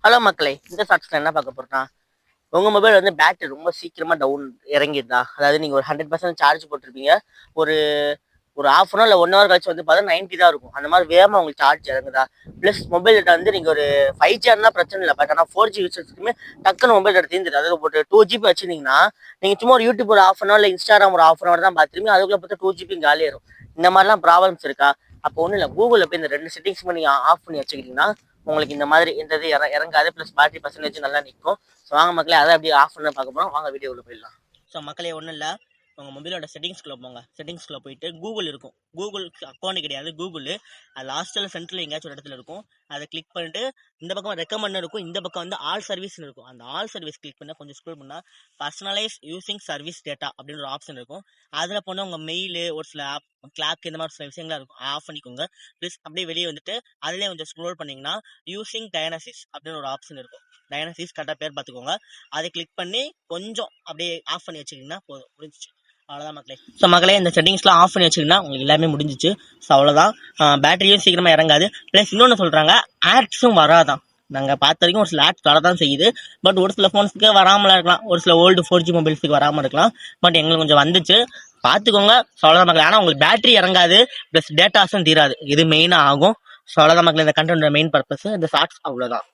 Hello மக்களே, இந்த ஷார்ட்ஸ்ல என்ன பார்க்க போறோம்னா, உங்க மொபைல் வந்து பேட்டரி ரொம்ப சீக்கிரமா டவுன் இறங்கிடுதா? அதாவது நீங்க ஒரு 100% சார்ஜ் போட்டிருப்பீங்க. ஒரு ஒரு ஹாஃப் அன் ஹவர் இல்ல 1 ஹவர் கழிச்சு வந்து பார்த்தா 90 தான் இருக்கும். அந்த மாதிரி வேகமா உங்களுக்கு சார்ஜ் இறங்குதா? பிளஸ் மொபைல் டேட்டா வந்து நீங்க ஒரு 5G இருந்தா பிரச்சனை இல்ல. பட் ஆனா 4G யூசர்ஸ்க்குமே டக்குன்னு மொபைல் டேட்டா தீர்ந்துது. அதாவது ஒரு 2 GB வச்சிருந்தீங்கன்னா, நீங்க சும்மா ஒரு யூடியூப் ஒரு ஹாஃப் அன் ஹவர் இல்ல இன்ஸ்டாகிராம் ஒரு ஹாஃப் அன் ஹவர் தான் பார்த்துருப்பீங்க. அதுக்குள்ள பார்த்தா 2 GB காலியாயிரும். இந்த மாதிரிலாம் ப்ராப்ளம்ஸ் இருக்கா? அப்போ ஒன்றும் இல்லை, கூகுளில் போய் இந்த 2 செட்டிங்ஸுமே நீங்கள் ஆஃப் பண்ணி வச்சுக்கிட்டீங்கன்னா உங்களுக்கு இந்த மாதிரி எந்த இது இறங்காது. ப்ளஸ் பேட்டரி பர்சன்டேஜ் நல்லா நிற்கும். ஸோ வாங்க மக்களே, அதை அப்படியே ஆஃப் பண்ண பார்க்க போகிறோம். வாங்க வீடியோவில் போயிடலாம். ஸோ மக்களே, ஒன்றும் இல்லை, உங்கள் மொபைலோட செட்டிங்ஸ்குள்ளே போங்க. செட்டிங்ஸ்குள்ளே போயிட்டு கூகுள் இருக்கும். கூகுள் அக்கௌண்ட் கிடையாது, கூகுள். அது லாஸ்ட்டில் சென்டரில் எங்கேயாச்சும் ஒரு இடத்துல இருக்கும். அதை கிளிக் பண்ணிட்டு இந்த பக்கம் ரெக்கமெண்ட் இருக்கும், இந்த பக்கம் வந்து ஆல் சர்வீஸ்னு இருக்கும். அந்த ஆல் சர்வீஸ் கிளிக் பண்ணால் கொஞ்சம் ஸ்க்ரோல் பண்ணால் பர்சனலைஸ் யூசிங் சர்வீஸ் டேட்டா அப்படின்னு ஒரு ஆப்ஷன் இருக்கும். அதில் போனால் உங்கள் மெயிலு, ஒரு சில ஆப், கிளாக், இந்த மாதிரி சில விஷயங்கள்லாம் இருக்கும். ஆஃப் பண்ணிக்கோங்க. ப்ளஸ் அப்படியே வெளியே வந்துட்டு அதிலே கொஞ்சம் ஸ்க்ரோல் பண்ணிங்கன்னா யூசிங் டயனாசிஸ் அப்படின்னு ஒரு ஆப்ஷன் இருக்கும். டயனாசிஸ் கரெக்டாக பேர் பார்த்துக்கோங்க. அதை கிளிக் பண்ணி கொஞ்சம் அப்படியே ஆஃப் பண்ணி வச்சுக்கிங்கன்னா போதும், முடிஞ்சிச்சு. அவ்வளோதான் மக்களே. ஸோ மக்களே, இந்த செட்டிங்ஸ்லாம் ஆஃப் பண்ணி வச்சுக்கிங்கன்னா உங்களுக்கு எல்லாமே முடிஞ்சிச்சு. ஸோ அவ்வளோதான். பேட்டரியும் சீக்கிரமாக இறங்காது. ப்ளஸ் இன்னொன்று சொல்கிறாங்க, ஆட்ஸும் வராதான். நாங்கள் பார்த்த வரைக்கும் ஒரு சில ஆட்ஸ் வரதான் செய்யுது. பட் ஒரு சில ஃபோன்ஸுக்கு வராமலாம் இருக்கலாம். ஒரு சில ஓல்டு 4G மொபைல்ஸுக்கு வராமல் இருக்கலாம். பட் எங்களுக்கு கொஞ்சம் வந்துச்சு, பார்த்துக்கோங்க. ஸோ அவ்வளோதான் மக்களே. ஆனால் உங்களுக்கு பேட்டரி இறங்காது, ப்ளஸ் டேட்டாஸும் தீராது. இது மெயினாக ஆகும். ஸோ அவ்வளோதான் மக்களே, இந்த கண்டென்ட் மெயின் பர்பஸ், இந்த ஷார்ட்ஸ் அவ்வளோதான்.